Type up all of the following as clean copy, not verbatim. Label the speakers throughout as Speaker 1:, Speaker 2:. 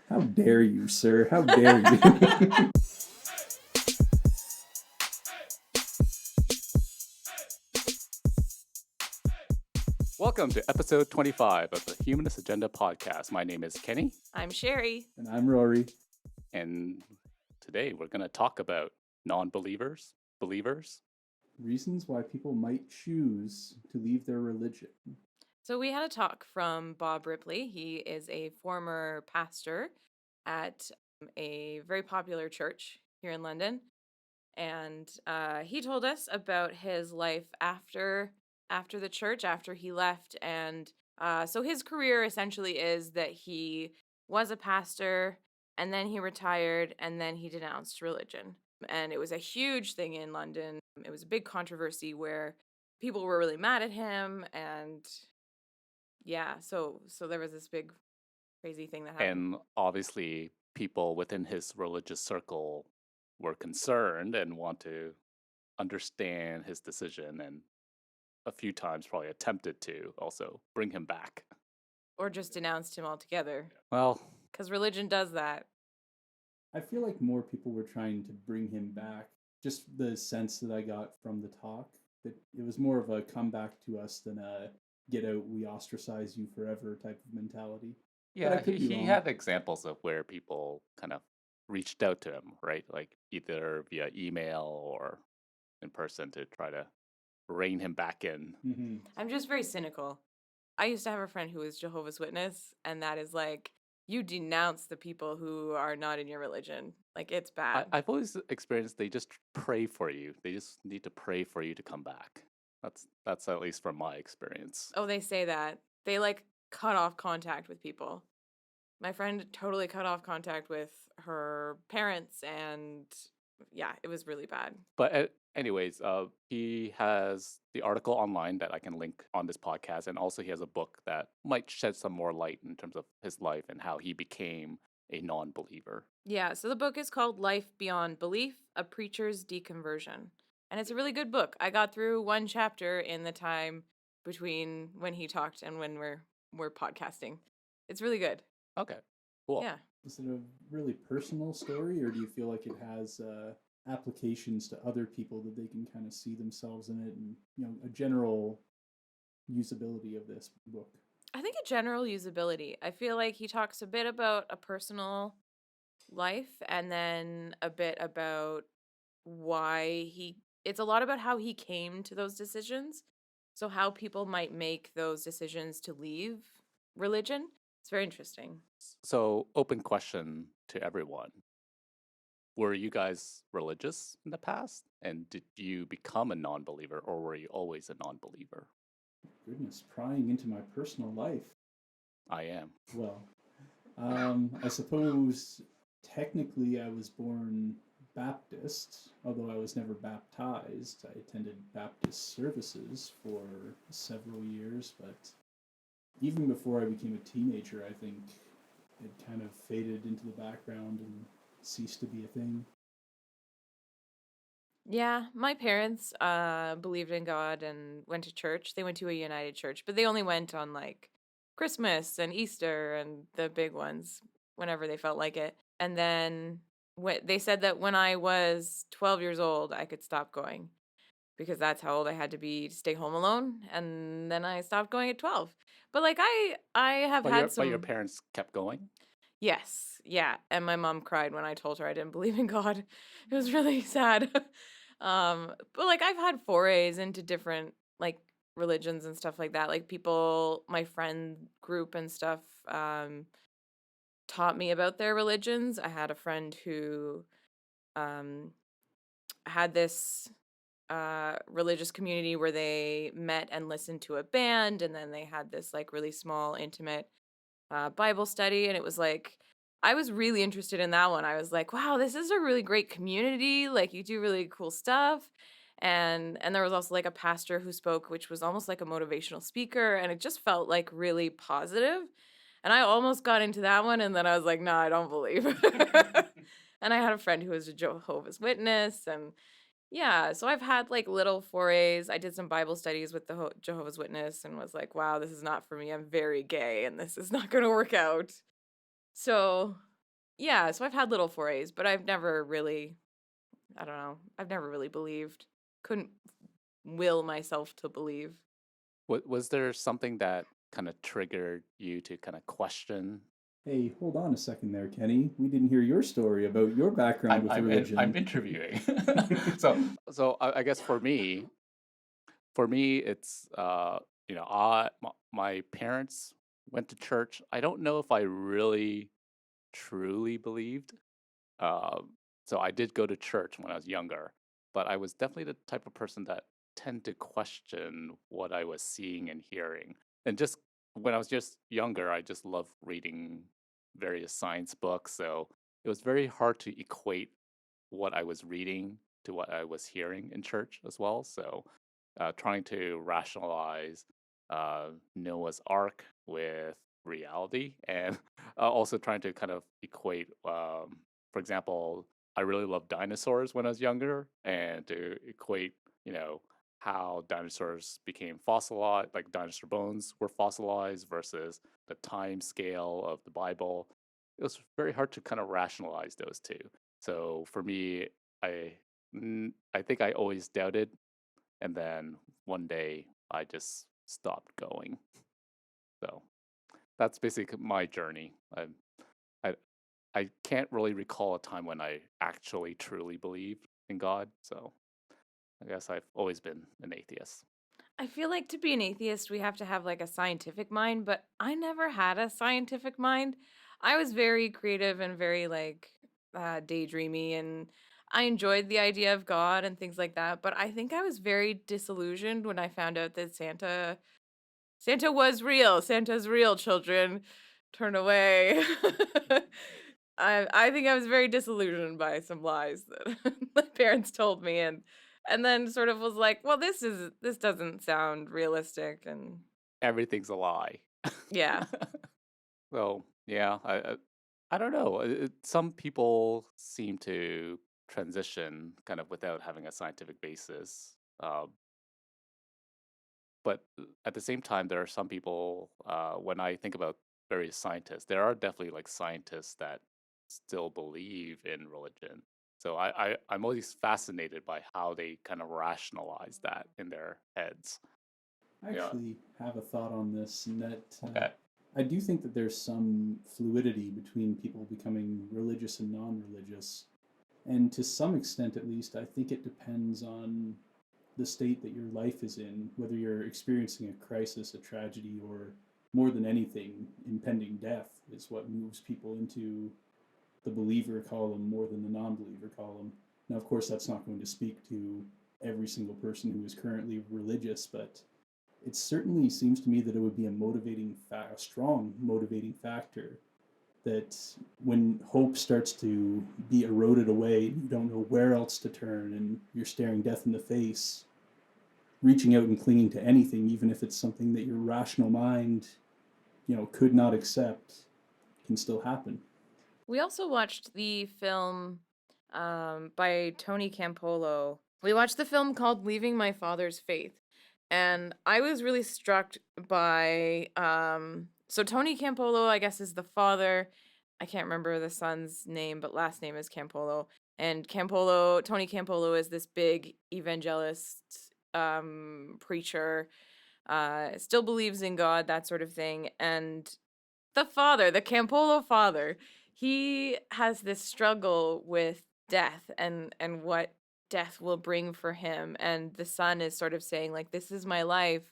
Speaker 1: How dare you, sir? How dare you?
Speaker 2: Welcome to episode 25 of the Humanist Agenda podcast. My name is Kenny,
Speaker 3: I'm Sherry.
Speaker 1: And I'm Rory.
Speaker 2: and today we're going to talk about non-believers, believers.
Speaker 1: Reasons why people might choose to leave their religion.
Speaker 3: So we had a talk from Bob Ripley. He is a former pastor at a very popular church here in London. And he told us about his life after the church, after he left. And so his career essentially is that he was a pastor, and then he retired, and then he denounced religion. And it was a huge thing in London. It was a big controversy where people were really mad at him, and yeah, so there was this big crazy thing that happened.
Speaker 2: And obviously, people within his religious circle were concerned and want to understand his decision, and a few times probably attempted to also bring him back.
Speaker 3: Or just denounced him altogether,
Speaker 2: Well,
Speaker 3: because religion does that.
Speaker 1: I feel like more people were trying to bring him back. Just the sense that I got from the talk, that it was more of a comeback to us than a get out, we ostracize you forever type of mentality.
Speaker 2: yeah,
Speaker 1: I could be
Speaker 2: he
Speaker 1: wrong.
Speaker 2: had examples of where people kind of reached out to him, right? Like either via email or in person to try to rein him back in.
Speaker 1: Mm-hmm.
Speaker 3: I'm just very cynical. I used to have a friend who was Jehovah's Witness, and that is like, you denounce the people who are not in your religion. Like, it's bad.
Speaker 2: I've always experienced they just pray for you. They just need to pray for you to come back. That's at least from my experience.
Speaker 3: Oh, they say that. They like cut off contact with people. My friend totally cut off contact with her parents, and yeah, it was really bad.
Speaker 2: But anyways, he has the article online that I can link on this podcast, and also he has a book that might shed some more light in terms of his life and how he became a non-believer.
Speaker 3: Yeah, so the book is called Life Beyond Belief, A Preacher's Deconversion. And it's a really good book. I got through one chapter in the time between when he talked and when we're podcasting. It's really good.
Speaker 2: Okay, cool.
Speaker 3: Yeah.
Speaker 1: Is it a really personal story, or do you feel like it has applications to other people that they can kind of see themselves in it, and a general usability of this book?
Speaker 3: I think a general usability. I feel like he talks a bit about a personal life, and then a bit about it's a lot about how he came to those decisions. So how people might make those decisions to leave religion. It's very interesting.
Speaker 2: So, open question to everyone. Were you guys religious in the past? And did you become a non-believer, or were you always a non-believer?
Speaker 1: Goodness, prying into my personal life.
Speaker 2: I am.
Speaker 1: Well, I suppose technically I was born Baptist, although I was never baptized. I attended Baptist services for several years, but even before I became a teenager, I think it kind of faded into the background and ceased to be a thing.
Speaker 3: Yeah, my parents believed in God and went to church. They went to a United Church, but they only went on like Christmas and Easter and the big ones whenever they felt like it. And then they said that when I was 12 years old, I could stop going because that's how old I had to be to stay home alone. And then I stopped going at 12. But like I have had
Speaker 2: But your parents kept going?
Speaker 3: Yes, yeah. And my mom cried when I told her I didn't believe in God. It was really sad. But like I've had forays into different like religions and stuff like that. Like people, my friend group and stuff, taught me about their religions. I had a friend who had this religious community where they met and listened to a band, and then they had this like really small, intimate Bible study, and it was like I was really interested in that one. I was like, wow, this is a really great community. Like you do really cool stuff. And there was also like a pastor who spoke, which was almost like a motivational speaker, and it just felt like really positive. And I almost got into that one, and then I was like, no, I don't believe. And I had a friend who was a Jehovah's Witness, and yeah, so I've had like little forays. I did some Bible studies with the Jehovah's Witness and was like, wow, this is not for me. I'm very gay and this is not going to work out. So Yeah, so I've had little forays, but I've never really, I don't know, I've never really believed. Couldn't will myself to believe.
Speaker 2: Was there something that kind of triggered you to kind of question?
Speaker 1: Hey, hold on a second there, Kenny. We didn't hear your story about your background with
Speaker 2: I'm
Speaker 1: religion.
Speaker 2: interviewing. I guess for me it's my parents went to church. I don't know if I really truly believed. Um, so I did go to church when I was younger, but I was definitely the type of person that tend to question what I was seeing and hearing. And just when I was just younger, I just loved reading various science books. So it was very hard to equate what I was reading to what I was hearing in church as well. So trying to rationalize Noah's Ark with reality and also trying to kind of equate for example, I really loved dinosaurs when I was younger, and to equate, you know, how dinosaurs became fossilized, like dinosaur bones were fossilized versus the time scale of the Bible. It was very hard to kind of rationalize those two. So for me, I I think I always doubted, and then one day I just stopped going. So that's basically my journey. I I can't really recall a time when I actually truly believed in God. So I guess I've always been an atheist.
Speaker 3: I feel like to be an atheist, we have to have like a scientific mind, but I never had a scientific mind. I was very creative and very like daydreamy, and I enjoyed the idea of God and things like that. But I think I was very disillusioned when I found out that Santa was real. Santa's real, children. Turn away. I think I was very disillusioned by some lies that my parents told me, and then sort of was like, well, this doesn't sound realistic, and
Speaker 2: Everything's a lie.
Speaker 3: yeah.
Speaker 2: So yeah, I don't know. Some people seem to transition kind of without having a scientific basis. But at the same time, there are some people. When I think about various scientists, there are definitely like scientists that still believe in religion. So I'm always fascinated by how they kind of rationalize that in their heads.
Speaker 1: I
Speaker 2: Yeah.
Speaker 1: actually have a thought on this, in that
Speaker 2: Okay.
Speaker 1: I do think that there's some fluidity between people becoming religious and non religious. And to some extent, at least, I think it depends on the state that your life is in, whether you're experiencing a crisis, a tragedy, or more than anything, impending death is what moves people into the believer column more than the non believer column. Now, of course, that's not going to speak to every single person who is currently religious, but it certainly seems to me that it would be a strong motivating factor, that when hope starts to be eroded away, you don't know where else to turn, and you're staring death in the face, reaching out and clinging to anything, even if it's something that your rational mind, could not accept, can still happen.
Speaker 3: We also watched the film by Tony Campolo. We watched the film called Leaving My Father's Faith. And I was really struck by so Tony Campolo, I guess, is the father. I can't remember the son's name, but last name is Campolo. And Tony Campolo is this big evangelist preacher, still believes in God, that sort of thing. And the father, the Campolo father, he has this struggle with death and what death will bring for him. And the son is sort of saying, like, this is my life,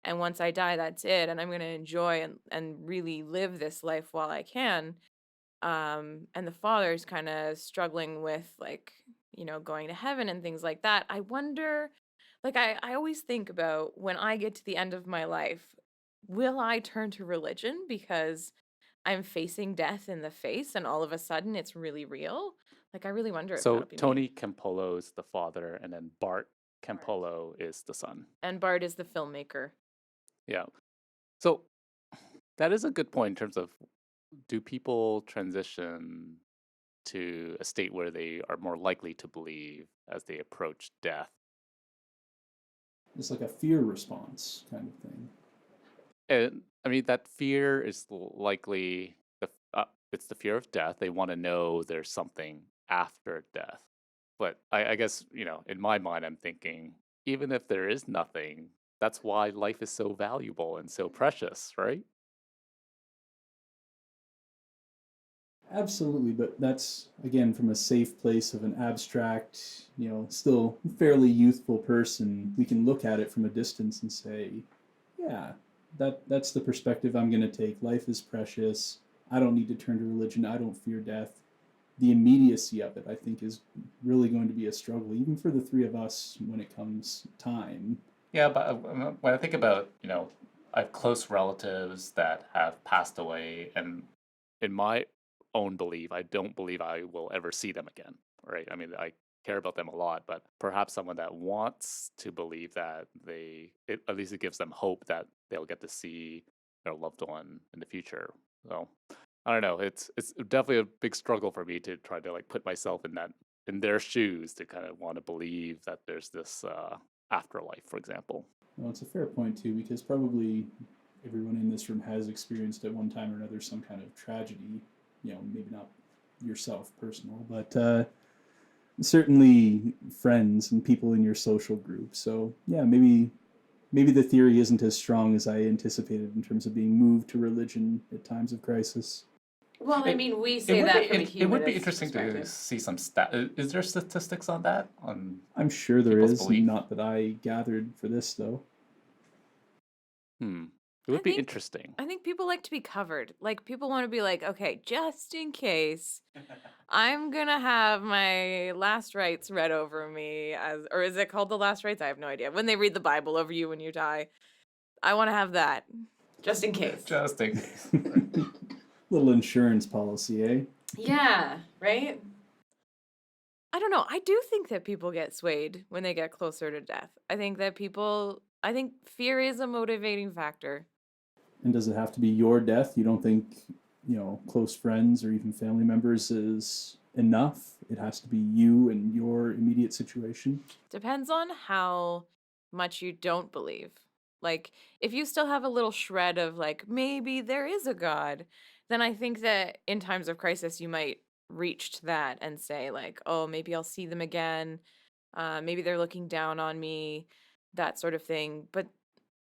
Speaker 3: and once I die, that's it, and I'm going to enjoy and really live this life while I can. And the father's kind of struggling with, like, going to heaven and things like that. I wonder, like, I always think about, when I get to the end of my life, will I turn to religion because I'm facing death in the face and all of a sudden it's really real? Like, I really wonder if
Speaker 2: So
Speaker 3: that'll be me.
Speaker 2: Tony Campolo is the father, and then Bart
Speaker 3: Bart.
Speaker 2: Campolo is the son.
Speaker 3: And Bart is the filmmaker.
Speaker 2: Yeah. So that is a good point in terms of, do people transition to a state where they are more likely to believe as they approach death?
Speaker 1: It's like a fear response kind of thing.
Speaker 2: And I mean, that fear is likely it's the fear of death. They want to know there's something after death. But I guess, in my mind, I'm thinking, even if there is nothing, that's why life is so valuable and so precious, right?
Speaker 1: Absolutely, but that's again from a safe place of an abstract, still fairly youthful person. We can look at it from a distance and say, yeah, that's the perspective I'm going to take. Life is precious. I don't need to turn to religion. I don't fear death. The immediacy of it, I think, is really going to be a struggle, even for the three of us when it comes time.
Speaker 2: Yeah, but when I think about, I have close relatives that have passed away, and in my own belief, I don't believe I will ever see them again, right? I mean, I care about them a lot, but perhaps someone that wants to believe that at least it gives them hope that they'll get to see their loved one in the future. So I don't know. It's definitely a big struggle for me to try to like put myself in their shoes to kind of want to believe that there's this afterlife, for example.
Speaker 1: Well, it's a fair point, too, because probably everyone in this room has experienced at one time or another some kind of tragedy. Maybe not yourself personal, but certainly friends and people in your social group. So yeah, maybe the theory isn't as strong as I anticipated in terms of being moved to religion at times of crisis.
Speaker 3: Well, I
Speaker 2: It
Speaker 3: mean, we
Speaker 2: it
Speaker 3: say
Speaker 2: would
Speaker 3: that
Speaker 2: be
Speaker 3: from a
Speaker 2: it would be
Speaker 3: humanist
Speaker 2: interesting to
Speaker 3: perspective.
Speaker 2: see some stat. Is there statistics on that on
Speaker 1: I'm sure there
Speaker 2: people's
Speaker 1: is,
Speaker 2: belief?
Speaker 1: not that I gathered for this though.
Speaker 2: Hmm. It
Speaker 3: I
Speaker 2: would be
Speaker 3: think
Speaker 2: interesting.
Speaker 3: I think people like to be covered. Like people want to be like, okay, just in case, I'm gonna have my last rites read over me or is it called the last rites? I have no idea. When they read the Bible over you when you die, I want to have that, just in case.
Speaker 2: Just in case.
Speaker 1: Little insurance policy, eh?
Speaker 3: Yeah, right? I don't know. I do think that people get swayed when they get closer to death. I think fear is a motivating factor.
Speaker 1: And does it have to be your death? You don't think, close friends or even family members is enough? It has to be you and your immediate situation?
Speaker 3: Depends on how much you don't believe. Like, if you still have a little shred of, like, maybe there is a God, then I think that in times of crisis, you might reach to that and say, like, oh, maybe I'll see them again. Maybe they're looking down on me, that sort of thing. But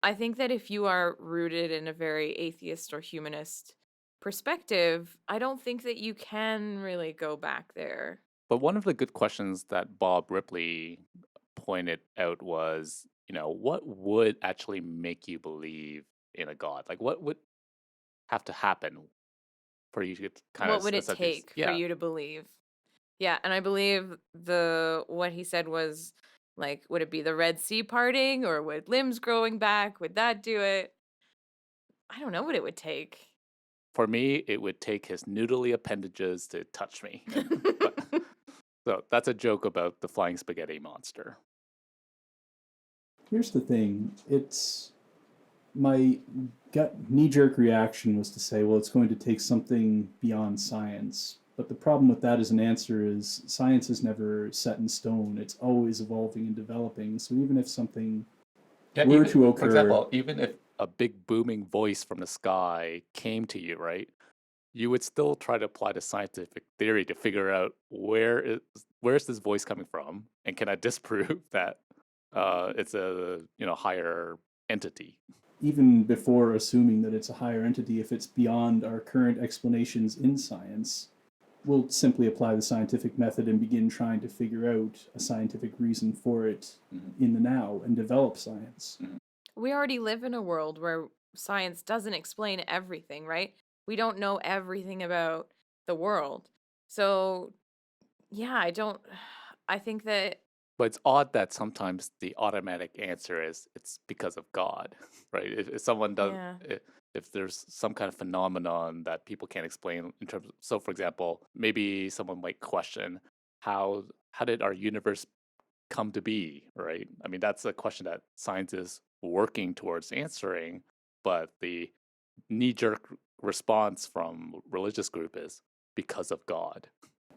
Speaker 3: I think that if you are rooted in a very atheist or humanist perspective, I don't think that you can really go back there.
Speaker 2: But one of the good questions that Bob Ripley pointed out was, what would actually make you believe in a God? Like, what would have to happen for you to kind
Speaker 3: What
Speaker 2: of
Speaker 3: would it
Speaker 2: essentially,
Speaker 3: take for
Speaker 2: yeah.
Speaker 3: you to believe? Yeah, and I believe what he said was like, would it be the Red Sea parting or would limbs growing back? Would that do it? I don't know what it would take.
Speaker 2: For me, it would take his noodly appendages to touch me. But so that's a joke about the flying spaghetti monster.
Speaker 1: Here's the thing. It's my gut knee-jerk reaction was to say, well, it's going to take something beyond science. But the problem with that as an answer is science is never set in stone. It's always evolving and developing. So even if something
Speaker 2: Yeah,
Speaker 1: were
Speaker 2: even
Speaker 1: to
Speaker 2: for
Speaker 1: occur,
Speaker 2: example, even if a big booming voice from the sky came to you, right? You would still try to apply the scientific theory to figure out where's this voice coming from, and can I disprove that it's a higher entity.
Speaker 1: even before assuming that it's a higher entity, if it's beyond our current explanations in science, we'll simply apply the scientific method and begin trying to figure out a scientific reason for it in the now and develop science.
Speaker 3: We already live in a world where science doesn't explain everything, right? We don't know everything about the world. So, yeah, I think that
Speaker 2: But it's odd that sometimes the automatic answer is it's because of God, right? If someone does,
Speaker 3: yeah.
Speaker 2: if there's some kind of phenomenon that people can't explain in terms, so for example, maybe someone might question how did our universe come to be, right? I mean, that's a question that science is working towards answering, but the knee-jerk response from religious group is because of God.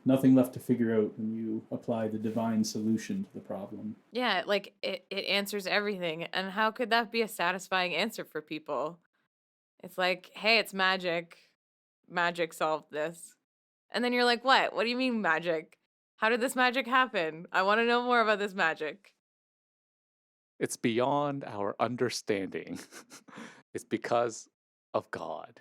Speaker 1: Nothing left to figure out when you apply the divine solution to the problem.
Speaker 3: Yeah, like it answers everything. And how could that be a satisfying answer for people? It's like, hey, it's magic. magic solved this. And then you're like, what? What do you mean magic? How did this magic happen? I want to know more about this magic.
Speaker 2: It's beyond our understanding. It's because of God.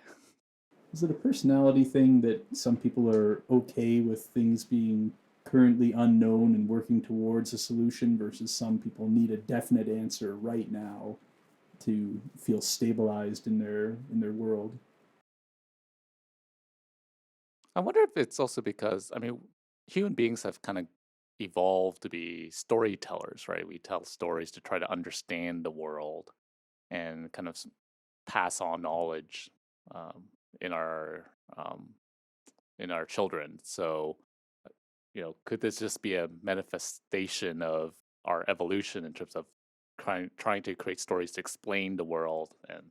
Speaker 1: Is it a personality thing that some people are okay with things being currently unknown and working towards a solution versus some people need a definite answer right now to feel stabilized in their world?
Speaker 2: I wonder if it's also because, I mean, human beings have kind of evolved to be storytellers, right? We tell stories to try to understand the world and kind of pass on knowledge um, in our um, in our children. So, could this just be a manifestation of our evolution in terms of trying to create stories to explain the world and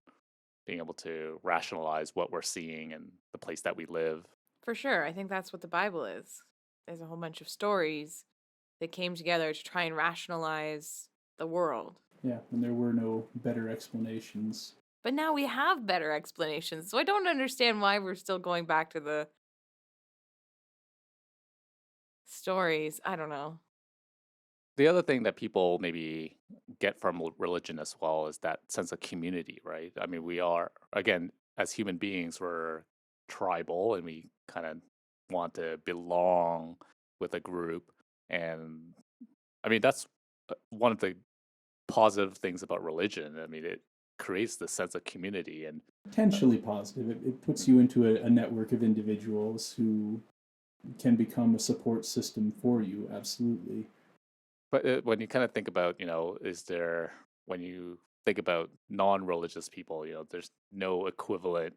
Speaker 2: being able to rationalize what we're seeing and the place that we live?
Speaker 3: For sure. I think that's what the Bible is. There's a whole bunch of stories that came together to try and rationalize the world.
Speaker 1: Yeah, and there were no better explanations.
Speaker 3: But now we have better explanations. So I don't understand why we're still going back to the stories. I don't know.
Speaker 2: The other thing that people maybe get from religion as well is that sense of community, right? I mean, we are, again, as human beings, we're tribal and we kind of want to belong with a group. And I mean, that's one of the positive things about religion. I mean, it creates the sense of community. And
Speaker 1: Potentially positive. It puts you into a network of individuals who can become a support system for you, absolutely.
Speaker 2: But when you kind of think about, when you think about non-religious people, there's no equivalent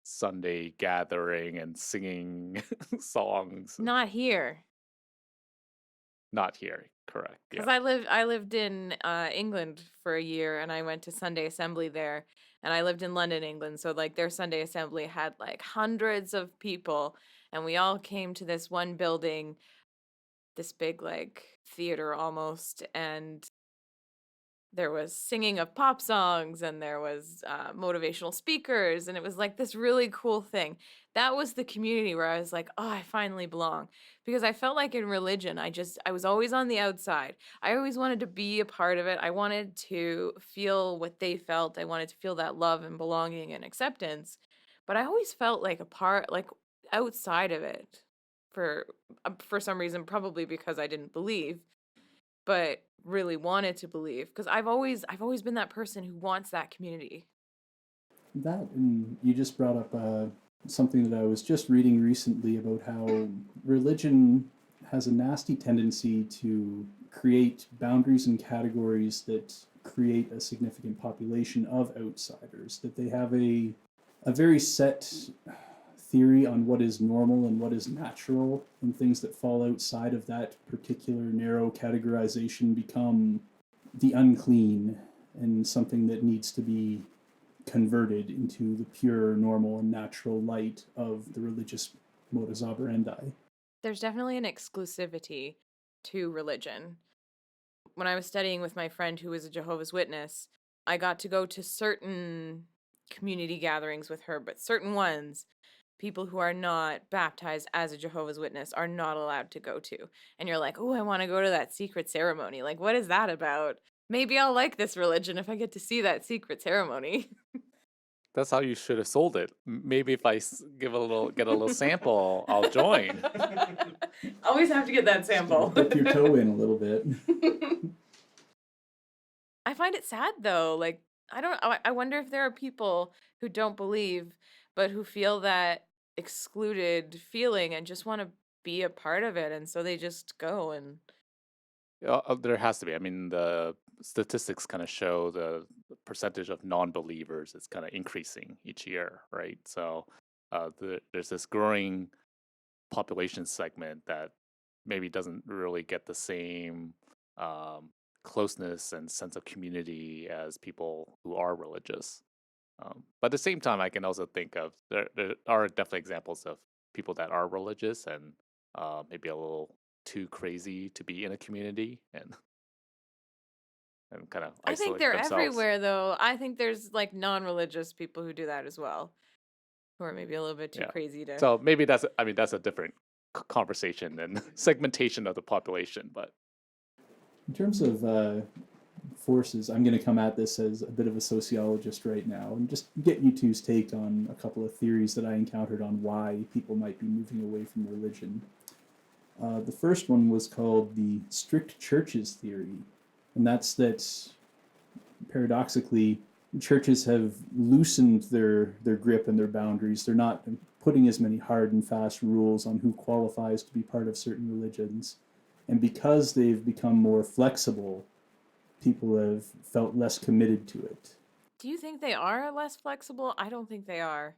Speaker 2: Sunday gathering and singing songs.
Speaker 3: Not here.
Speaker 2: Not here, correct?
Speaker 3: Because
Speaker 2: Yeah.
Speaker 3: I lived in England for a year, and I went to Sunday assembly there, and I lived in London, England. So like their Sunday assembly had like hundreds of people, and we all came to this one building, this big like theater almost, and there was singing of pop songs, and there was motivational speakers, and it was like this really cool thing. That was the community where I was like, oh, I finally belong. Because I felt like in religion, I was always on the outside. I always wanted to be a part of it. I wanted to feel what they felt. I wanted to feel that love and belonging and acceptance. But I always felt like a part, like outside of it for for some reason, probably because I didn't believe, but really wanted to believe, because I've always been that person who wants that community.
Speaker 1: That, and you just brought up something that I was just reading recently about how religion has a nasty tendency to create boundaries and categories that create a significant population of outsiders, that they have a very set theory on what is normal and what is natural, and things that fall outside of that particular narrow categorization become the unclean and something that needs to be converted into the pure, normal, and natural light of the religious modus operandi.
Speaker 3: There's definitely an exclusivity to religion. When I was studying with my friend who was a Jehovah's Witness, I got to go to certain community gatherings with her, but certain ones, people who are not baptized as a Jehovah's Witness are not allowed to go to. And you're like, oh, I want to go to that secret ceremony. Like, what is that about? Maybe I'll like this religion if I get to see that secret ceremony.
Speaker 2: That's how you should have sold it. Maybe if I get a little sample, I'll join.
Speaker 3: Always have to get that sample.
Speaker 1: Dip your toe in a little bit.
Speaker 3: I find it sad though. Like, I wonder if there are people who don't believe, but who feel that excluded feeling and just want to be a part of it. And so they just go and.
Speaker 2: There has to be. I mean, the statistics kind of show the percentage of non-believers is kind of increasing each year, right? So there's this growing population segment that maybe doesn't really get the same closeness and sense of community as people who are religious. But at the same time, I can also think of there are definitely examples of people that are religious and maybe a little too crazy to be in a community and kind of
Speaker 3: I think
Speaker 2: isolate
Speaker 3: they're
Speaker 2: themselves.
Speaker 3: everywhere though. I think there's like non-religious people who do that as well. Or maybe a little bit too
Speaker 2: Yeah.
Speaker 3: crazy to.
Speaker 2: So maybe that's a different conversation and segmentation of the population. But
Speaker 1: In terms of forces, I'm going to come at this as a bit of a sociologist right now and just get you two's take on a couple of theories that I encountered on why people might be moving away from religion. The first one was called the strict churches theory, and that's that paradoxically, churches have loosened their grip and their boundaries. They're not putting as many hard and fast rules on who qualifies to be part of certain religions. And because they've become more flexible, people have felt less committed to it.
Speaker 3: Do you think they are less flexible? I don't think they are.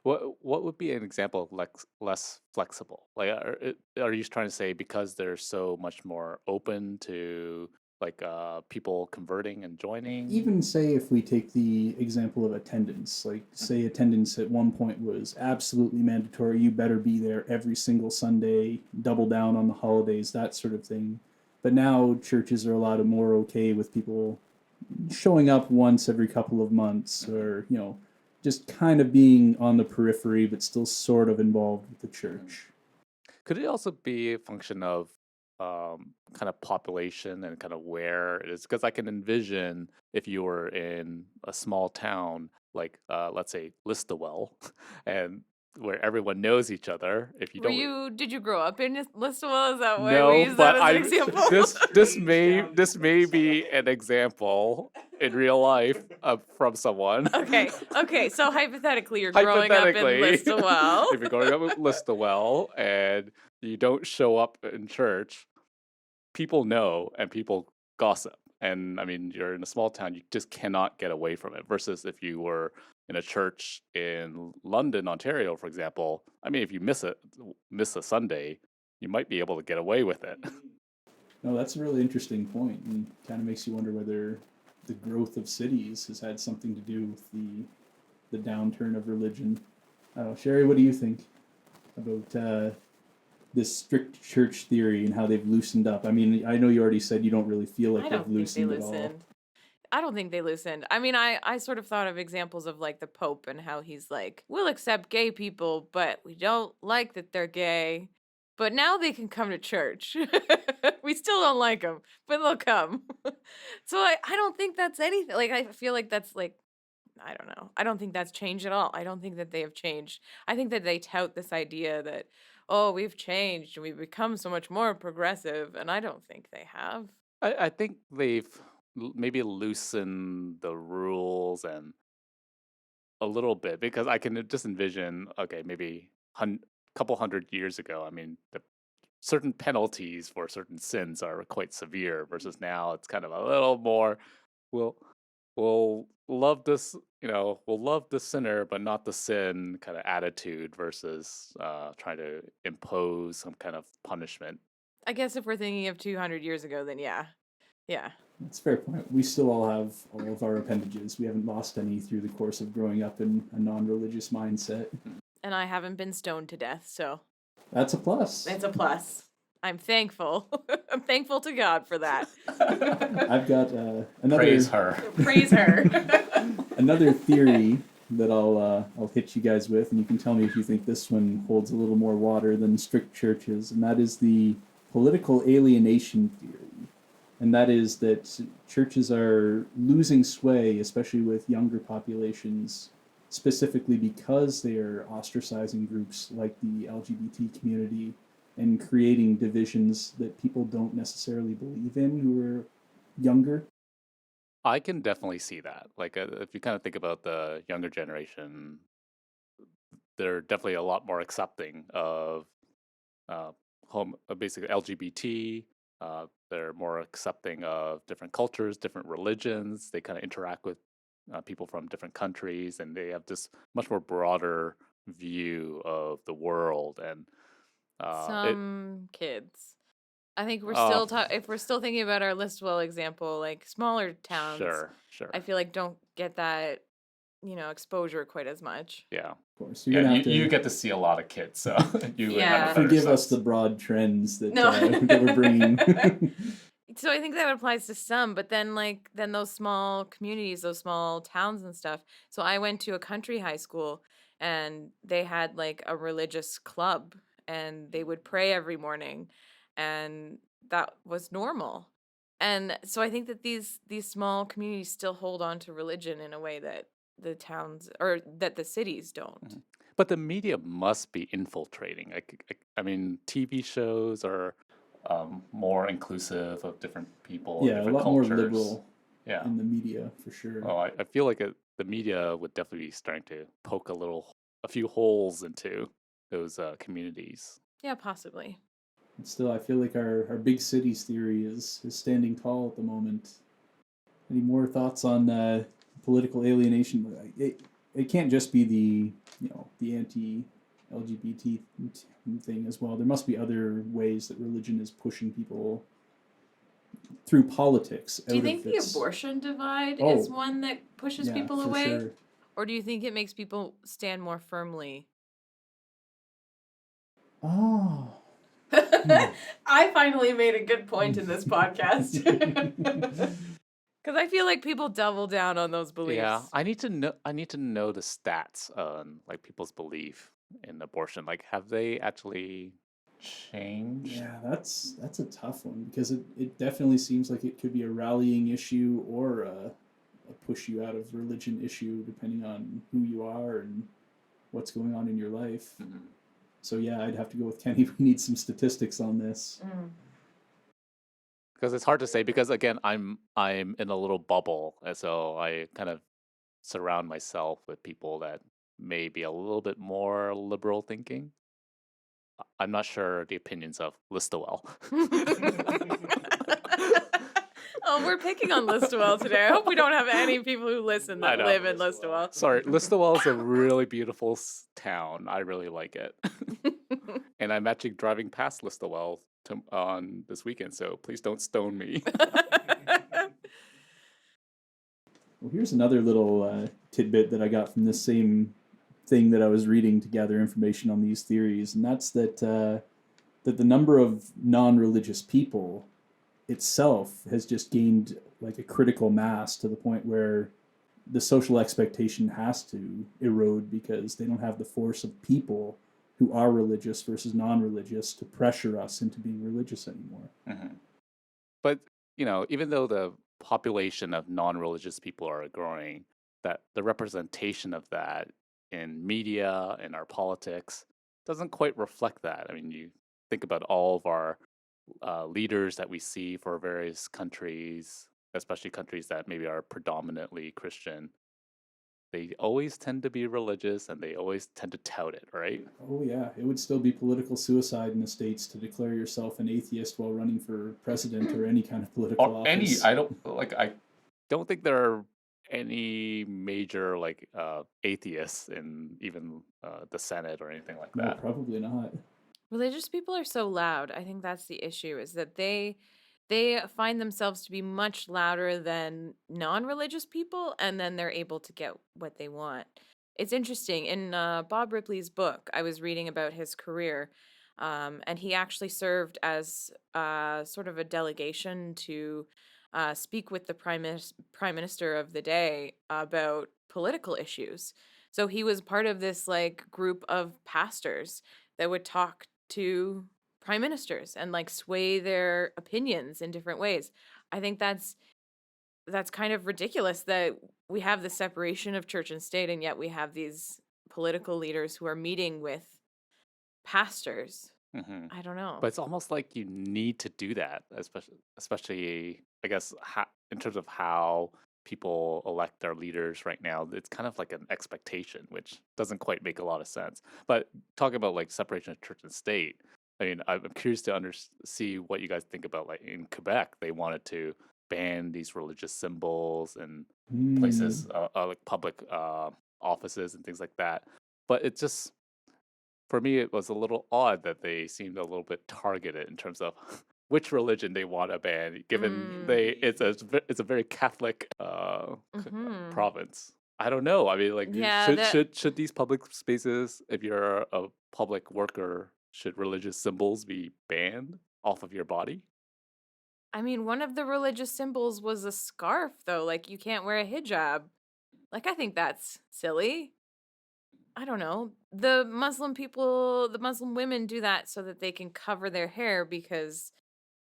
Speaker 2: what would be an example of less flexible? Like, are you trying to say because they're so much more open to like people converting and joining?
Speaker 1: Even say if we take the example of attendance, like say attendance at one point was absolutely mandatory, you better be there every single Sunday, double down on the holidays, that sort of thing. But now churches are a lot more okay with people showing up once every couple of months, or just kind of being on the periphery but still sort of involved with the church.
Speaker 2: Could it also be a function of kind of population and kind of where it is? Because I can envision if you were in a small town, like let's say Listowel, and where everyone knows each other. If you don't,
Speaker 3: Did you grow up in Listowel? Is that why we
Speaker 2: no,
Speaker 3: use
Speaker 2: but
Speaker 3: that as an example?
Speaker 2: this may be an example in real life from someone.
Speaker 3: Okay. So hypothetically, you're growing up in Listowel.
Speaker 2: If you're growing up in Listowel and you don't show up in church, people know and people gossip. And I mean, you're in a small town, you just cannot get away from it. Versus if you were in a church in London, Ontario, for example, I mean, if you miss a Sunday, you might be able to get away with it.
Speaker 1: No, that's a really interesting point, and kind of makes you wonder whether the growth of cities has had something to do with the downturn of religion. Sherry, what do you think about this strict church theory and how they've loosened up? I mean, I know you already said you don't really feel like they've loosened at all.
Speaker 3: I don't think they loosened. I mean, I sort of thought of examples of like the Pope and how he's like, we'll accept gay people, but we don't like that they're gay. But now they can come to church. We still don't like them, but they'll come. So I don't think that's anything. Like, I feel like that's like, I don't know. I don't think that's changed at all. I don't think that they have changed. I think that they tout this idea that, oh, we've changed and we've become so much more progressive. And I don't think they have.
Speaker 2: I think they've maybe loosened the rules and a little bit, because I can just envision, okay, maybe couple hundred years ago, I mean, the certain penalties for certain sins are quite severe, versus now it's kind of a little more, we'll love this, we'll love the sinner but not the sin kind of attitude, versus trying to impose some kind of punishment.
Speaker 3: I guess if we're thinking of 200 years ago, then yeah.
Speaker 1: That's a fair point. We still all have all of our appendages. We haven't lost any through the course of growing up in a non-religious mindset.
Speaker 3: And I haven't been stoned to death, so
Speaker 1: that's a plus.
Speaker 3: It's a plus. I'm thankful. I'm thankful to God for that.
Speaker 1: I've got another...
Speaker 2: Praise her.
Speaker 3: Praise her.
Speaker 1: Another theory that I'll hit you guys with, and you can tell me if you think this one holds a little more water than strict churches, and that is the political alienation theory. And that is that churches are losing sway, especially with younger populations, specifically because they are ostracizing groups like the LGBT community and creating divisions that people don't necessarily believe in who are younger.
Speaker 2: I can definitely see that. Like, if you kind of think about the younger generation, they're definitely a lot more accepting of basically LGBT. They're more accepting of different cultures, different religions. They kind of interact with people from different countries, and they have this much more broader view of the world. And
Speaker 3: some kids, I think we're still if we're still thinking about our Listowel example, like smaller towns,
Speaker 2: sure,
Speaker 3: I feel like don't get that exposure quite as much.
Speaker 2: Yeah,
Speaker 1: of course.
Speaker 2: You get to see a lot of kids, so you have a better
Speaker 1: forgive
Speaker 2: sense.
Speaker 1: us the broad trends that that we're bringing.
Speaker 3: So I think that applies to some, but then those small communities, those small towns and stuff. So I went to a country high school, and they had like a religious club, and they would pray every morning, and that was normal. And so I think that these small communities still hold on to religion in a way that the towns or that the cities don't.
Speaker 2: Mhm. But the media must be infiltrating. I mean, TV shows are more inclusive of different people and
Speaker 1: Yeah, a
Speaker 2: different
Speaker 1: lot more
Speaker 2: cultures.
Speaker 1: liberal
Speaker 2: Yeah.
Speaker 1: in the media for sure.
Speaker 2: Well, I feel like the media would definitely be starting to poke a few holes into those communities.
Speaker 3: Yeah, possibly.
Speaker 1: And still, I feel like our big cities theory is standing tall at the moment. Any more thoughts on political alienation? It can't just be the anti-LGBT thing as well. There must be other ways that religion is pushing people through politics.
Speaker 3: Do you think the abortion divide is one that pushes people away? Sure. Or do you think it makes people stand more firmly?
Speaker 1: Oh.
Speaker 3: I finally made a good point in this podcast. Because I feel like people double down on those beliefs.
Speaker 2: Yeah, I need to know the stats on like people's belief in abortion. Like, have they actually changed?
Speaker 1: Yeah, that's a tough one because it definitely seems like it could be a rallying issue or a push you out of religion issue depending on who you are and what's going on in your life.
Speaker 2: Mhm.
Speaker 1: So yeah, I'd have to go with Kenny. We need some statistics on this.
Speaker 2: Because it's hard to say because again, I'm in a little bubble, and so I kind of surround myself with people that may be a little bit more liberal thinking. I'm not sure the opinions of Listowel.
Speaker 3: Oh, we're picking on Listowel today. I hope we don't have any people who listen that live in Listowel.
Speaker 2: Sorry, Listowel is a really beautiful town. I really like it. And I'm actually driving past Listowel on this weekend, so please don't stone me.
Speaker 1: Well, here's another little tidbit that I got from this same thing that I was reading to gather information on these theories, and that's that the number of non-religious people itself has just gained like a critical mass to the point where the social expectation has to erode because they don't have the force of people who are religious versus non-religious to pressure us into being religious anymore.
Speaker 2: Mm-hmm. But, even though the population of non-religious people are growing, that the representation of that in media and our politics doesn't quite reflect that. I mean, you think about all of our leaders that we see for various countries, especially countries that maybe are predominantly Christian. They always tend to be religious and they always tend to tout it, right?
Speaker 1: Oh yeah, it would still be political suicide in the States to declare yourself an atheist while running for president or any kind of political office.
Speaker 2: I don't think there are any major atheists in even the Senate or anything like that.
Speaker 1: No, probably not.
Speaker 3: Religious people are so loud. I think that's the issue, is that they find themselves to be much louder than non-religious people, and then they're able to get what they want. It's interesting. In Bob Ripley's book, I was reading about his career, and he actually served as sort of a delegation to speak with the prime minister of the day about political issues. So he was part of this like group of pastors that would talk to prime ministers and like sway their opinions in different ways. I think that's kind of ridiculous that we have the separation of church and state, and yet we have these political leaders who are meeting with pastors.
Speaker 2: Mm-hmm.
Speaker 3: I don't know.
Speaker 2: But it's almost like you need to do that, especially I guess, in terms of how people elect their leaders right now. It's kind of like an expectation, which doesn't quite make a lot of sense. But talking about like separation of church and state, I mean, I'm curious to see what you guys think about like in Quebec, they wanted to ban these religious symbols and places, like public offices and things like that. But it just, for me, it was a little odd that they seemed a little bit targeted in terms of which religion they want to ban, given it's a very Catholic province. I don't know. I mean, like, should these public spaces, if you're a public worker, should religious symbols be banned off of your body?
Speaker 3: I mean, one of the religious symbols was a scarf, though. Like, you can't wear a hijab. Like, I think that's silly. I don't know. The Muslim people, the Muslim women do that so that they can cover their hair because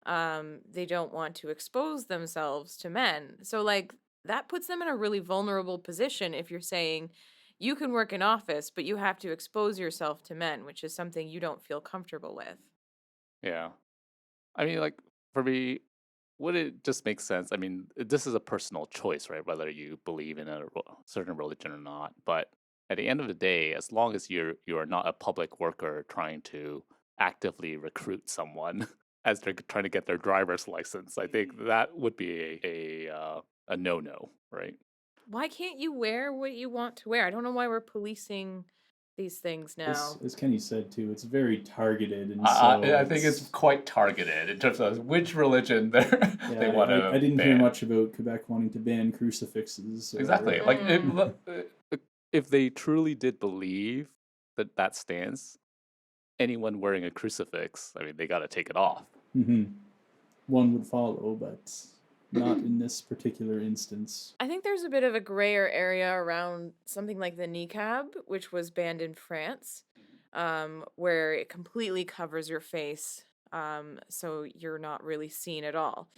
Speaker 3: they don't want to expose themselves to men. So like that puts them in a really vulnerable position if you're saying you can work in office, but you have to expose yourself to men, which is something you don't feel comfortable with.
Speaker 2: Yeah. I mean, like, for me, would it just make sense? I mean, this is a personal choice, right? Whether you believe in a certain religion or not. But at the end of the day, as long as you are not a public worker trying to actively recruit someone as they're trying to get their driver's license, I think that would be a no-no, right?
Speaker 3: Why can't you wear what you want to wear? I don't know why we're policing these things now.
Speaker 1: As Kenny said too, it's very targeted, and
Speaker 2: I think it's quite targeted in terms of which religion they
Speaker 1: yeah,
Speaker 2: want to
Speaker 1: I didn't hear
Speaker 2: ban.
Speaker 1: much about Quebec wanting to ban crucifixes.
Speaker 2: Exactly. Like
Speaker 3: Mm.
Speaker 2: if they truly did believe that stance, anyone wearing a crucifix, I mean, they got to take it off.
Speaker 1: One would follow, but not in this particular instance.
Speaker 3: I think there's a bit of a grayer area around something like the niqab, which was banned in France, where it completely covers your face, so you're not really seen at all.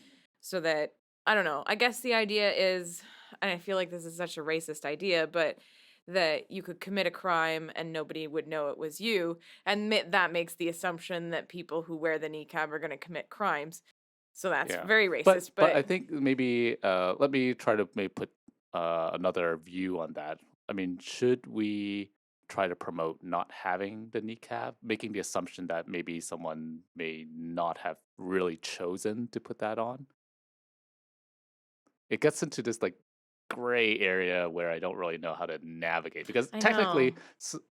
Speaker 3: So that, I don't know, I guess the idea is, and I feel like this is such a racist idea, but that you could commit a crime and nobody would know it was you, and that makes the assumption that people who wear the niqab are going to commit crimes. So that's
Speaker 2: Yeah.
Speaker 3: very racist,
Speaker 2: But I think maybe let me try to maybe put another view on that. I mean, should we try to promote not having the niqab, making the assumption that maybe someone may not have really chosen to put that on? It gets into this like gray area where I don't really know how to navigate because
Speaker 3: I
Speaker 2: technically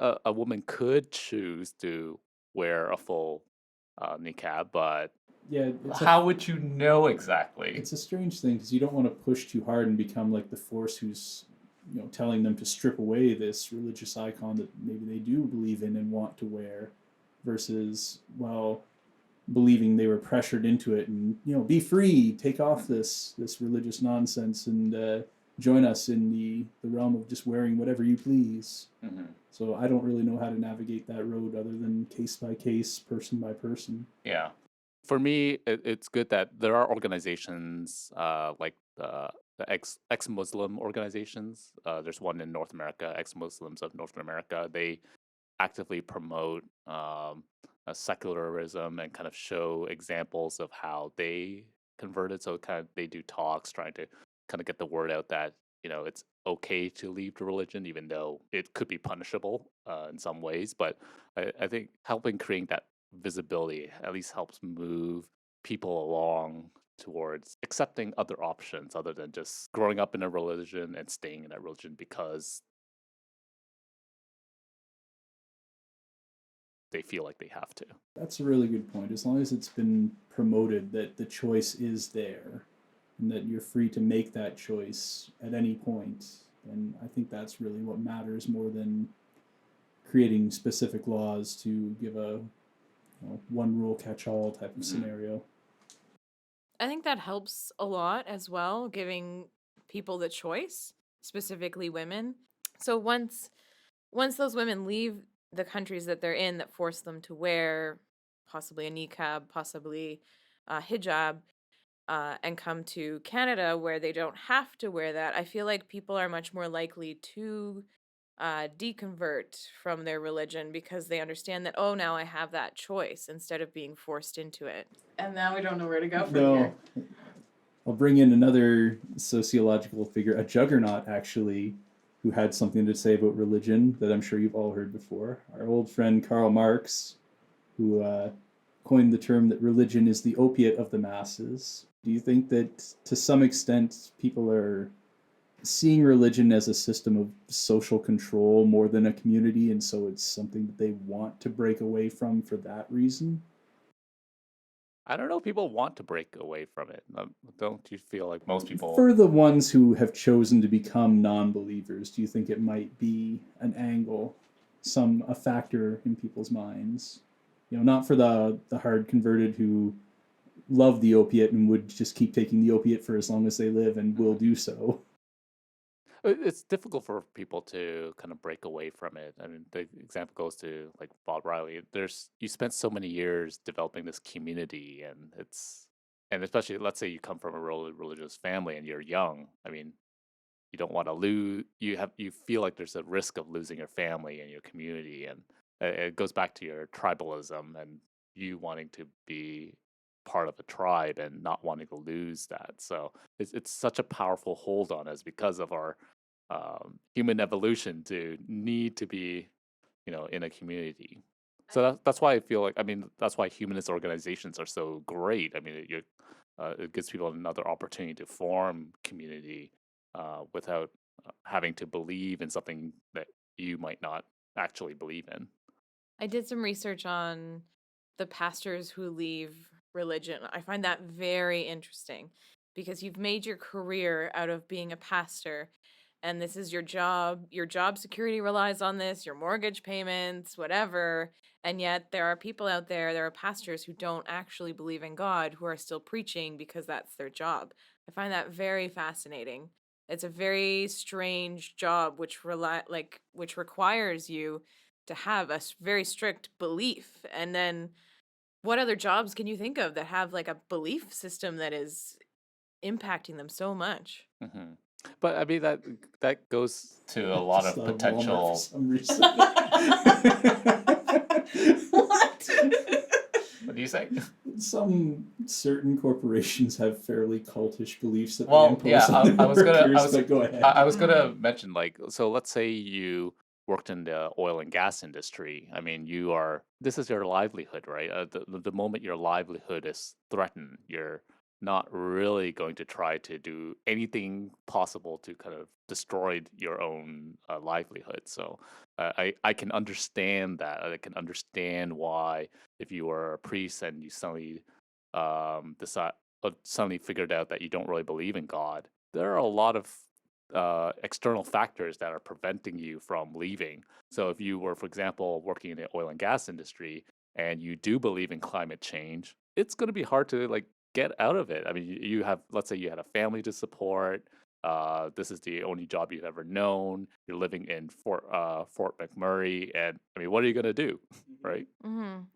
Speaker 3: know.
Speaker 2: a woman could choose to wear a full niqab, but
Speaker 1: Yeah,
Speaker 2: how would you know exactly?
Speaker 1: it's a strange thing because you don't want to push too hard and become like the force who's telling them to strip away this religious icon that maybe they do believe in and want to wear, versus believing they were pressured into it and be free, take off this religious nonsense and join us in the realm of just wearing whatever you please. So I don't really know how to navigate that road other than case by case, person by person.
Speaker 2: Yeah. For me, it's good that there are organizations like the ex-Muslim organizations. There's one in North America, Ex-Muslims of North America. They actively promote secularism and kind of show examples of how they converted. So kind of they do talks trying to kind of get the word out that it's okay to leave the religion, even though it could be punishable in some ways. But I think helping create that visibility at least helps move people along towards accepting other options other than just growing up in a religion and staying in that religion because they feel like they have to.
Speaker 1: That's a really good point. As long as it's been promoted that the choice is there and that you're free to make that choice at any point, then I think that's really what matters more than creating specific laws to give a one rule catch all type of scenario.
Speaker 3: I think that helps a lot as well, giving people the choice, specifically women. So once those women leave the countries that they're in that force them to wear possibly a niqab, possibly a hijab, and come to Canada where they don't have to wear that, I feel like people are much more likely to deconvert from their religion because they understand that, oh, now I have that choice instead of being forced into it. And now we don't know where to go from here.
Speaker 1: I'll bring in another sociological figure, a juggernaut actually, who had something to say about religion that I'm sure you've all heard before. Our old friend Karl Marx, who coined the term that religion is the opiate of the masses. Do you think that to some extent people are seeing religion as a system of social control more than a community, and so it's something that they want to break away from for that reason?
Speaker 2: I don't know if people want to break away from it. Don't you feel like most people?
Speaker 1: For the ones who have chosen to become non-believers, do you think it might be an angle, a factor in people's minds? Not for the hard converted who love the opiate and would just keep taking the opiate for as long as they live and will do so.
Speaker 2: It's difficult for people to kind of break away from it. I mean, the example goes to like Bob Riley. You spent so many years developing this community, and especially let's say you come from a really religious family and you're young. I mean, you don't want to lose. You feel like there's a risk of losing your family and your community, and it goes back to your tribalism and you wanting to be part of a tribe and not wanting to lose that. So it's such a powerful hold on us because of our human evolution to need to be, in a community. So that's why I feel like, I mean, that's why humanist organizations are so great. I mean, it gives people another opportunity to form community without having to believe in something that you might not actually believe in.
Speaker 3: I did some research on the pastors who leave religion. I find that very interesting because you've made your career out of being a pastor, and this is your job. Your job security relies on this, your mortgage payments, whatever. And yet there are people out there, there are pastors who don't actually believe in God who are still preaching because that's their job. I find that very fascinating. It's a very strange job which requires you to have a very strict belief. And then what other jobs can you think of that have like a belief system that is impacting them so much?
Speaker 2: Hmm. But I mean that goes to a lot
Speaker 1: Just
Speaker 2: of
Speaker 1: Walmart for
Speaker 2: potential.
Speaker 1: some reason.
Speaker 3: What?
Speaker 2: What do you say?
Speaker 1: Some certain corporations have fairly cultish beliefs that they
Speaker 2: Well,
Speaker 1: impose
Speaker 2: yeah,
Speaker 1: on
Speaker 2: I
Speaker 1: their
Speaker 2: was gonna,
Speaker 1: workers, but go ahead.
Speaker 2: I was gonna mention like, so let's say you worked in the oil and gas industry. I mean, this is your livelihood, right? The moment your livelihood is threatened, you're not really going to try to do anything possible to kind of destroy your own livelihood. So I can understand that. I can understand why if you are a priest and you suddenly figured out that you don't really believe in God, there are a lot of external factors that are preventing you from leaving. So if you were, for example, working in the oil and gas industry and you do believe in climate change, it's going to be hard to like get out of it. I mean, you have, let's say you had a family to support. This is the only job you've ever known. You're living in Fort McMurray, and I mean, what are you going to do, right?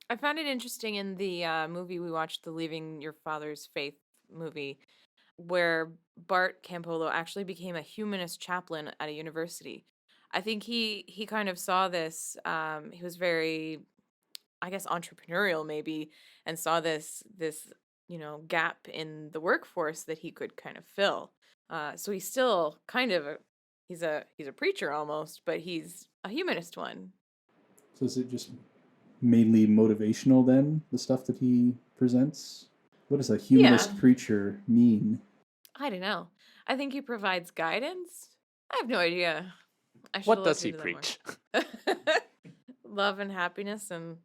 Speaker 3: I found it interesting in the movie we watched, the Leaving Your Father's Faith movie, where Bart Campolo actually became a humanist chaplain at a university. I think he kind of saw this. He was very, I guess, entrepreneurial maybe, and saw this gap in the workforce that he could kind of fill. So he's still kind of he's a preacher almost, but he's a humanist one.
Speaker 1: So is it just mainly motivational then, the stuff that he presents? What does a humanist
Speaker 3: Yeah,
Speaker 1: preacher mean?
Speaker 3: I don't know. I think he provides guidance. I have no idea. I should
Speaker 2: What
Speaker 3: have
Speaker 2: does
Speaker 3: looked
Speaker 2: he
Speaker 3: into that more.
Speaker 2: preach?
Speaker 3: Love and happiness and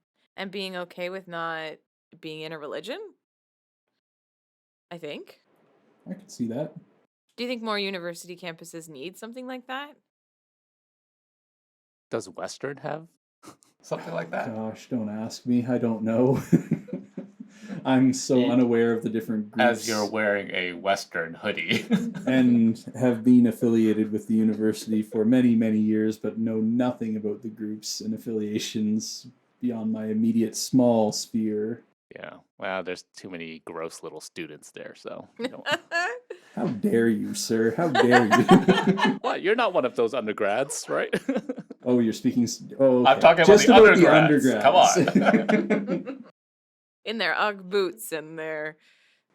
Speaker 3: being okay with not being in a religion, I think.
Speaker 1: I could see that.
Speaker 3: Do you think more university campuses need something like that?
Speaker 2: Does Western have something like that?
Speaker 1: Gosh, don't ask me. I don't know. I'm so unaware of the different groups.
Speaker 2: As you're wearing a Western hoodie.
Speaker 1: And have been affiliated with the university for many, many years, but know nothing about the groups and affiliations beyond my immediate small sphere.
Speaker 2: Yeah, well, there's too many gross little students there, so.
Speaker 1: How dare you, sir? How dare you?
Speaker 2: What? You're not one of those undergrads, right?
Speaker 1: Oh, you're speaking. Oh, okay.
Speaker 2: I'm talking about
Speaker 1: just
Speaker 2: the
Speaker 1: about
Speaker 2: undergrads.
Speaker 1: the undergrads.
Speaker 2: Come on.
Speaker 3: In their UGG boots and their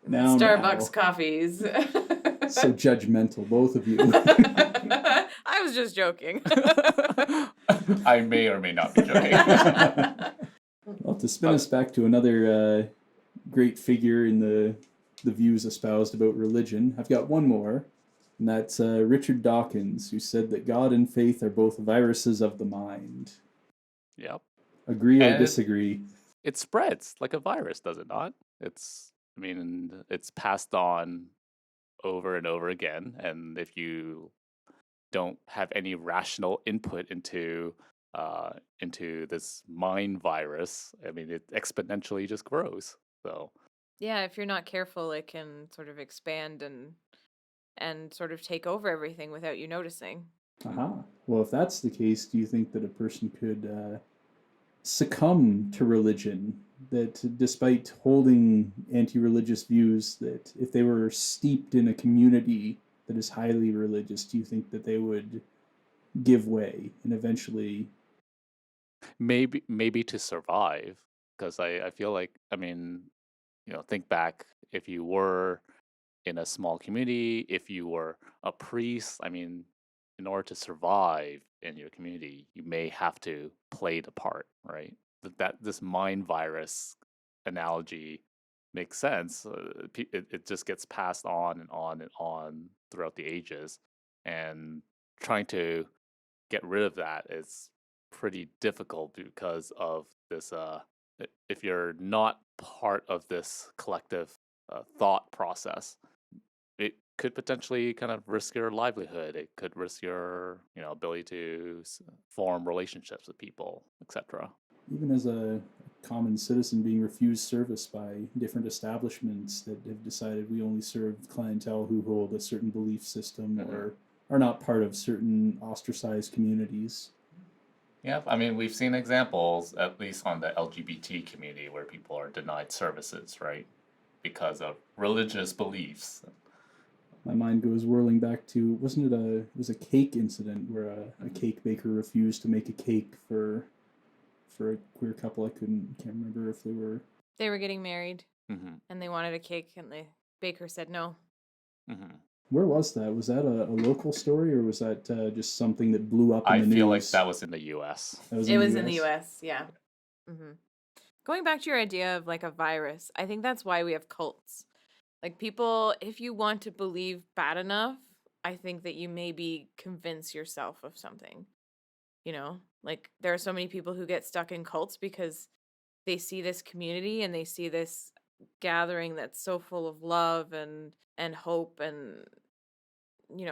Speaker 1: Now,
Speaker 3: Starbucks coffees.
Speaker 1: So judgmental, both of you.
Speaker 3: I was just joking.
Speaker 2: I may or may not be joking.
Speaker 1: Well, to spin us back to another great figure in the views espoused about religion, I've got one more, and that's Richard Dawkins, who said that God and faith are both viruses of the mind.
Speaker 2: Yep.
Speaker 1: Agree or disagree?
Speaker 2: It spreads like a virus, does it not? It's passed on over and over again, and if you don't have any rational input into this mind virus, I mean, it exponentially just grows. So
Speaker 3: yeah, if you're not careful, it can sort of expand and and sort of take over everything without you noticing.
Speaker 1: Aha. Well, if that's the case, do you think that a person could succumb to religion? That despite holding anti-religious views, that if they were steeped in a community that is highly religious, do you think that they would give way and eventually?
Speaker 2: Maybe to survive, because I feel like, I mean, think back if you were in a small community, if you were a priest, I mean, in order to survive in your community, you may have to play the part, right? That this mind virus analogy makes sense. It just gets passed on and on and on throughout the ages, and trying to get rid of that is pretty difficult because of this. If you're not part of this collective thought process, it could potentially kind of risk your livelihood. It could risk your, ability to form relationships with people, etc.
Speaker 1: Even as a common citizen being refused service by different establishments that have decided we only serve clientele who hold a certain belief system or are not part of certain ostracized communities.
Speaker 2: Yeah, I mean, we've seen examples, at least on the LGBT community, where people are denied services, right? Because of religious beliefs.
Speaker 1: My mind goes whirling back to, wasn't it was a cake incident where a cake baker refused to make a cake for a queer couple. Can't remember if
Speaker 3: they were getting married,
Speaker 2: mm-hmm.
Speaker 3: and they wanted a cake, and the baker said no.
Speaker 2: Mm-hmm.
Speaker 1: Where was that? Was that a local story, or was that just something that blew up in the news?
Speaker 2: I feel like that was in the U.S.
Speaker 3: It was in the U.S., yeah. Mm-hmm. Going back to your idea of like a virus, I think that's why we have cults. Like people, if you want to believe bad enough, I think that you maybe convince yourself of something. Like there are so many people who get stuck in cults because they see this community and they see this gathering that's so full of love and hope and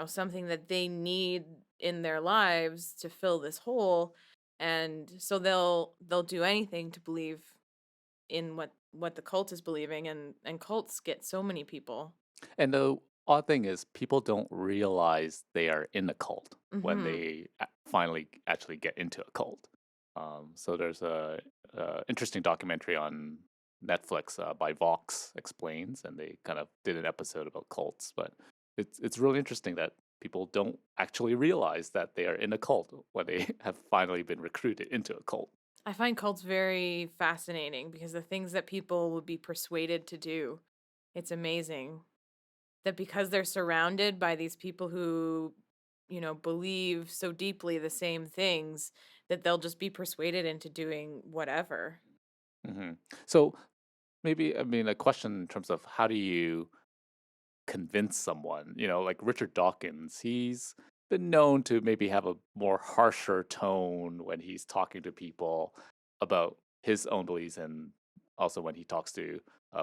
Speaker 3: something that they need in their lives to fill this hole, and so they'll do anything to believe in what the cult is believing, and cults get so many people.
Speaker 2: And the odd thing is, people don't realize they are in a cult when they finally actually get into a cult. So there's a interesting documentary on Netflix by Vox Explains, and they kind of did an episode about cults. But it's really interesting that people don't actually realize that they are in a cult when they have finally been recruited into a cult.
Speaker 3: I find cults very fascinating because the things that people would be persuaded to do, it's amazing that because they're surrounded by these people who, believe so deeply the same things, that they'll just be persuaded into doing whatever.
Speaker 2: Mm-hmm. So maybe, I mean, a question in terms of how do you convince someone, like Richard Dawkins, he's been known to maybe have a more harsher tone when he's talking to people about his own beliefs, and also when he talks to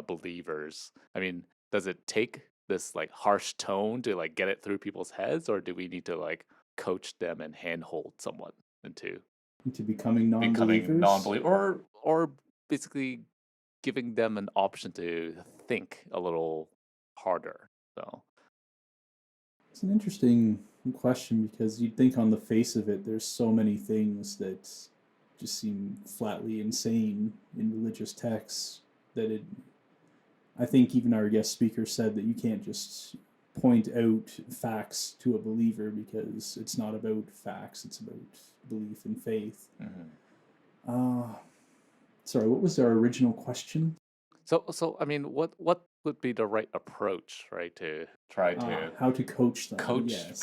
Speaker 2: believers. I mean, does it take this like harsh tone to like get it through people's heads, or do we need to like coach them and handhold someone into
Speaker 1: becoming non-believers,
Speaker 2: or basically giving them an option to think a little harder? So
Speaker 1: it's an interesting question because you'd think on the face of it, there's so many things that just seem flatly insane in religious texts that I think even our guest speaker said that you can't just point out facts to a believer because it's not about facts, it's about belief and faith. Sorry, what was our original question?
Speaker 2: So I mean, what would be the right approach, right, to try to
Speaker 1: how to coach them,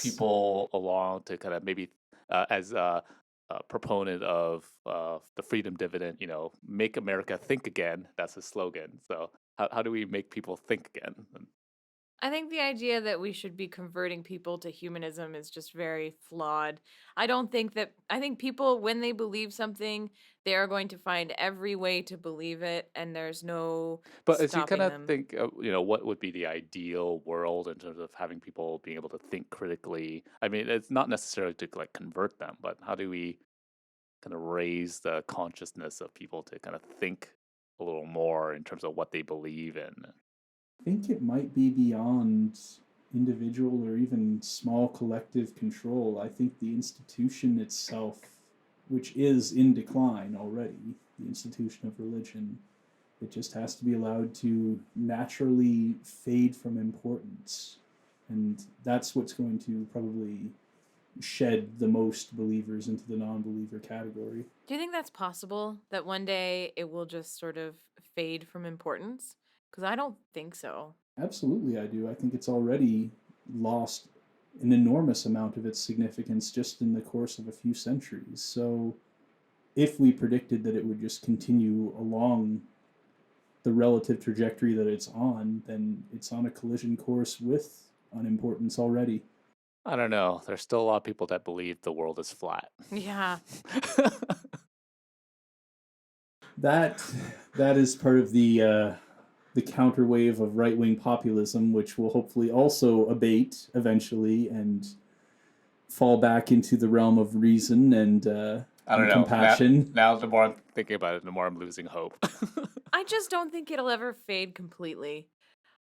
Speaker 2: people along to kind of maybe as a proponent of the freedom dividend, make America think again. That's his slogan. So how do we make people think again?
Speaker 3: I think the idea that we should be converting people to humanism is just very flawed. I think people, when they believe something, they are going to find every way to believe it, and there's no
Speaker 2: But as you
Speaker 3: stopping
Speaker 2: kind of
Speaker 3: them.
Speaker 2: think, what would be the ideal world in terms of having people being able to think critically? I mean, it's not necessarily to like convert them, but how do we kind of raise the consciousness of people to kind of think a little more in terms of what they believe in?
Speaker 1: I think it might be beyond individual or even small collective control. I think the institution itself, which is in decline already, the institution of religion, it just has to be allowed to naturally fade from importance. And that's what's going to probably shed the most believers into the non-believer category.
Speaker 3: Do you think that's possible, that one day it will just sort of fade from importance? Because I don't think so.
Speaker 1: Absolutely, I do. I think it's already lost an enormous amount of its significance just in the course of a few centuries. So, if we predicted that it would just continue along the relative trajectory that it's on, then it's on a collision course with unimportance already.
Speaker 2: I don't know. There's still a lot of people that believe the world is flat.
Speaker 3: Yeah.
Speaker 1: That is part of the counterwave of right-wing populism, which will hopefully also abate eventually and fall back into the realm of reason and
Speaker 2: I don't know.
Speaker 1: compassion.
Speaker 2: Now, the more I'm thinking about it, the more I'm losing hope.
Speaker 3: I just don't think it'll ever fade completely.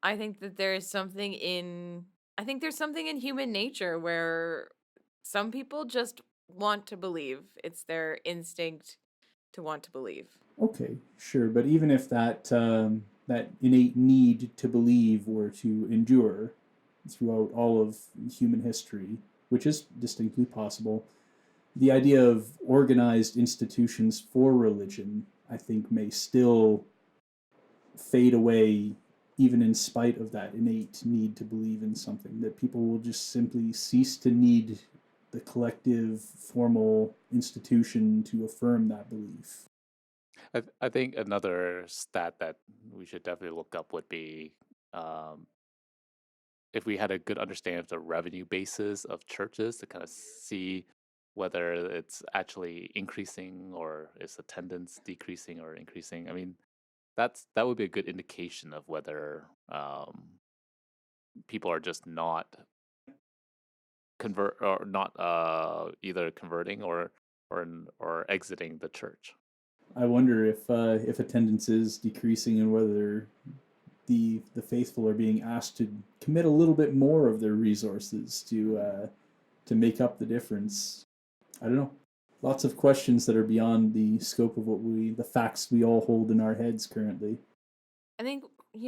Speaker 3: I think that there's something in human nature where some people just want to believe. It's their instinct to want to believe.
Speaker 1: Okay, sure, but even if that innate need to believe were to endure throughout all of human history, which is distinctly possible, the idea of organized institutions for religion, I think, may still fade away even in spite of that innate need to believe in something, that people will just simply cease to need the collective formal institution to affirm that belief.
Speaker 2: I think another stat that we should definitely look up would be if we had a good understanding of the revenue basis of churches to kind of see whether it's actually increasing or is attendance decreasing or increasing. I mean, that would be a good indication of whether people are just not either converting or exiting the church.
Speaker 1: I wonder if attendance is decreasing and whether the faithful are being asked to commit a little bit more of their resources to make up the difference. I don't know. Lots of questions that are beyond the scope of the facts we all hold in our heads currently.
Speaker 3: I think, I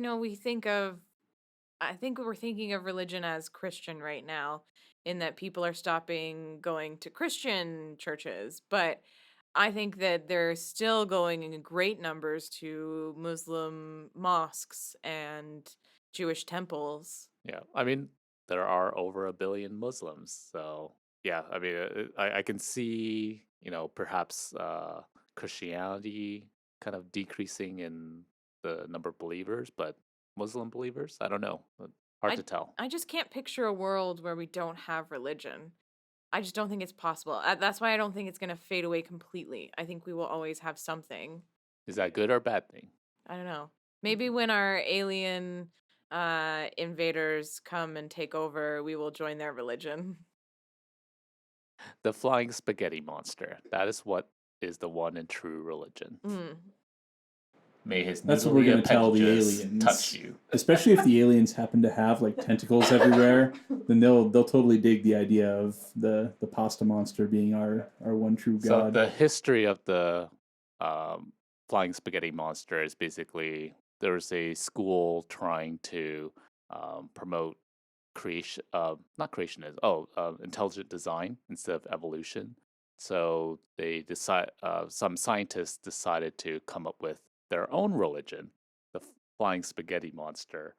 Speaker 3: think we're thinking of religion as Christian right now, in that people are stopping going to Christian churches. But I think that they're still going in great numbers to Muslim mosques and Jewish temples.
Speaker 2: Yeah, I mean, there are over 1 billion Muslims, so yeah, I mean, I can see, perhaps Christianity kind of decreasing in the number of believers, but Muslim believers, I don't know. Hard to tell.
Speaker 3: I just can't picture a world where we don't have religion. I just don't think it's possible. That's why I don't think it's going to fade away completely. I think we will always have something.
Speaker 2: Is that good or bad thing?
Speaker 3: I don't know. Maybe when our alien invaders come and take over, we will join their religion.
Speaker 2: The flying spaghetti monster. That is what is the one and true religion.
Speaker 3: Mm.
Speaker 2: May his
Speaker 1: That's what we're going to tell the aliens.
Speaker 2: Touch you.
Speaker 1: Especially if the aliens happen to have like tentacles everywhere, then they'll totally dig the idea of the pasta monster being our one true god.
Speaker 2: So the history of the flying spaghetti monster is basically there's a school trying to promote intelligent design instead of evolution. So they some scientists decided to come up with their own religion, the flying spaghetti monster,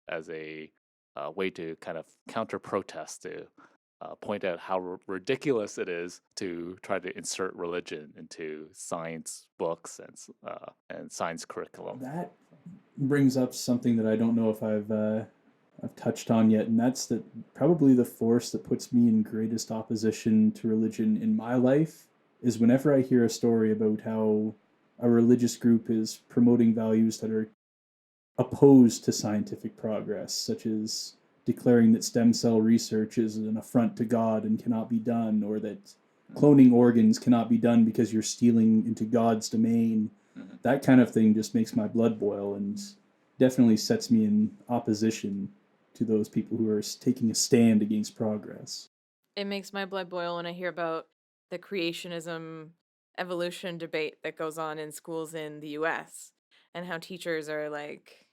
Speaker 2: as a way to kind of counter-protest, to point out how ridiculous it is to try to insert religion into science books and science curriculum.
Speaker 1: That brings up something that I don't know if I've touched on yet, and that's that probably the force that puts me in greatest opposition to religion in my life is whenever I hear a story about how a religious group is promoting values that are opposed to scientific progress, such as declaring that stem cell research is an affront to God and cannot be done, or that cloning organs cannot be done because you're stealing into God's domain.
Speaker 2: Mm-hmm.
Speaker 1: That kind of thing just makes my blood boil and definitely sets me in opposition to those people who are taking a stand against progress.
Speaker 3: It makes my blood boil when I hear about the creationism evolution debate that goes on in schools in the US and how teachers are like,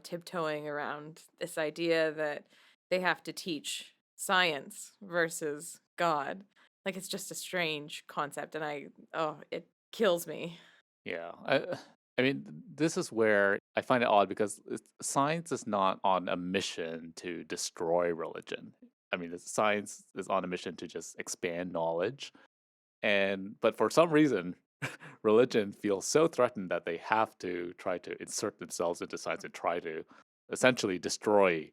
Speaker 3: tiptoeing around this idea that they have to teach science versus God. Like it's just a strange concept and it kills me.
Speaker 2: Yeah. I mean, this is where I find it odd because science is not on a mission to destroy religion. I mean, science is on a mission to just expand knowledge. But for some reason, religion feels so threatened that they have to try to insert themselves into science and try to essentially destroy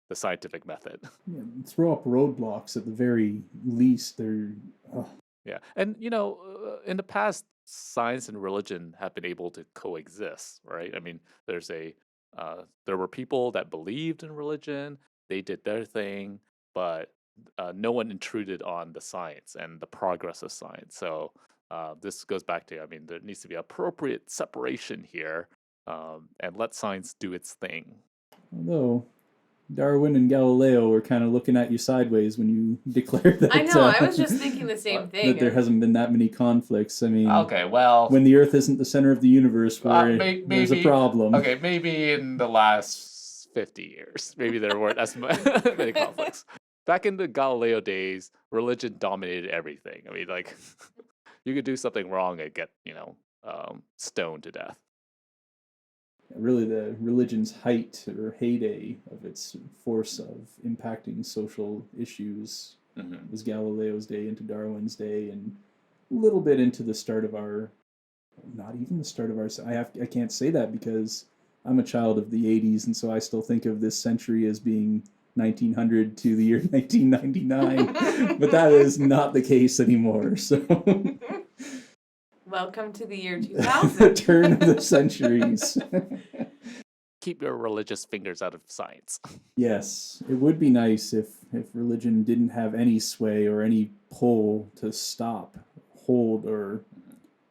Speaker 2: the scientific method.
Speaker 1: Yeah, throw up roadblocks at the very least. They're
Speaker 2: Yeah. And, in the past, science and religion have been able to coexist, right? I mean, there were people that believed in religion, they did their thing, but no one intruded on the science and the progress of science. So this goes back to, I mean, there needs to be appropriate separation here, and let science do its thing.
Speaker 1: although Darwin and Galileo were kind of looking at you sideways when you declared that.
Speaker 3: I know, I was just thinking the same thing.
Speaker 1: That there hasn't been that many conflicts. I mean,
Speaker 2: Okay, well,
Speaker 1: when the Earth isn't the center of the universe, there's a problem.
Speaker 2: Okay, maybe in the last 50 years, maybe there weren't as many conflicts. Back in the Galileo days, religion dominated everything. I mean, like, you could do something wrong and get, stoned to death.
Speaker 1: Really, the religion's height or heyday of its force of impacting social issues was Galileo's day into Darwin's day, and a little bit into the start of our, not even the start of our, I can't say that because I'm a child of the 80s, and so I still think of this century as being 1900 to the year 1999, but that is not the case anymore, so...
Speaker 3: Welcome to the year 2000.
Speaker 1: The turn of the centuries.
Speaker 2: Keep your religious fingers out of science.
Speaker 1: Yes, it would be nice if religion didn't have any sway or any pull to stop, hold, or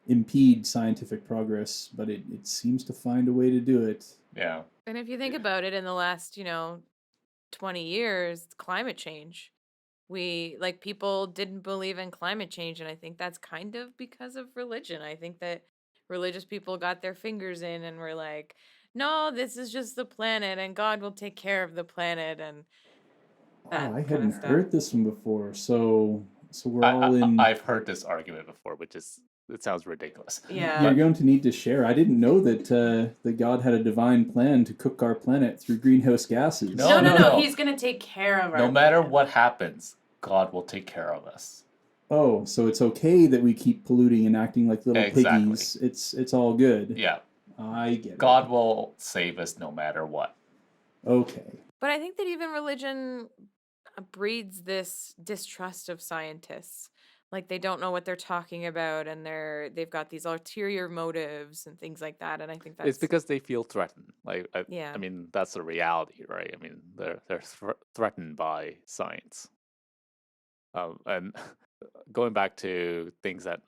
Speaker 1: impede scientific progress, but it seems to find a way to do it.
Speaker 2: Yeah.
Speaker 3: And if you think about it, in the last, 20 years, climate change. People didn't believe in climate change, and I think that's kind of because of religion. I think that religious people got their fingers in and were like, no, this is just the planet, and God will take care of the planet, and that
Speaker 1: I
Speaker 3: kind
Speaker 1: hadn't
Speaker 3: of stuff.
Speaker 1: heard this one before, so we're all in...
Speaker 2: I've heard this argument before, which is... It sounds ridiculous.
Speaker 3: Yeah.
Speaker 1: You're going to need to share. I didn't know that God had a divine plan to cook our planet through greenhouse gases.
Speaker 3: No. He's going to take care of our
Speaker 2: No matter
Speaker 3: planet.
Speaker 2: what happens, God will take care of us.
Speaker 1: Oh, so it's okay that we keep polluting and acting like little piggies. It's all good.
Speaker 2: Yeah.
Speaker 1: I get it.
Speaker 2: God will save us no matter what.
Speaker 1: Okay.
Speaker 3: But I think that even religion breeds this distrust of scientists. Like they don't know what they're talking about, and they've got these ulterior motives and things like that. And I think that's...
Speaker 2: It's because they feel threatened.
Speaker 3: Yeah.
Speaker 2: I mean, that's the reality, right? I mean, they're threatened by science. And going back to things that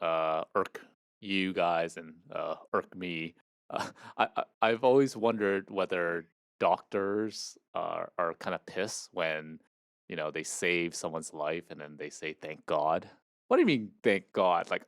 Speaker 2: irk you guys and irk me, I've always wondered whether doctors are kind of pissed when they save someone's life and then they say thank God. What do you mean thank God? Like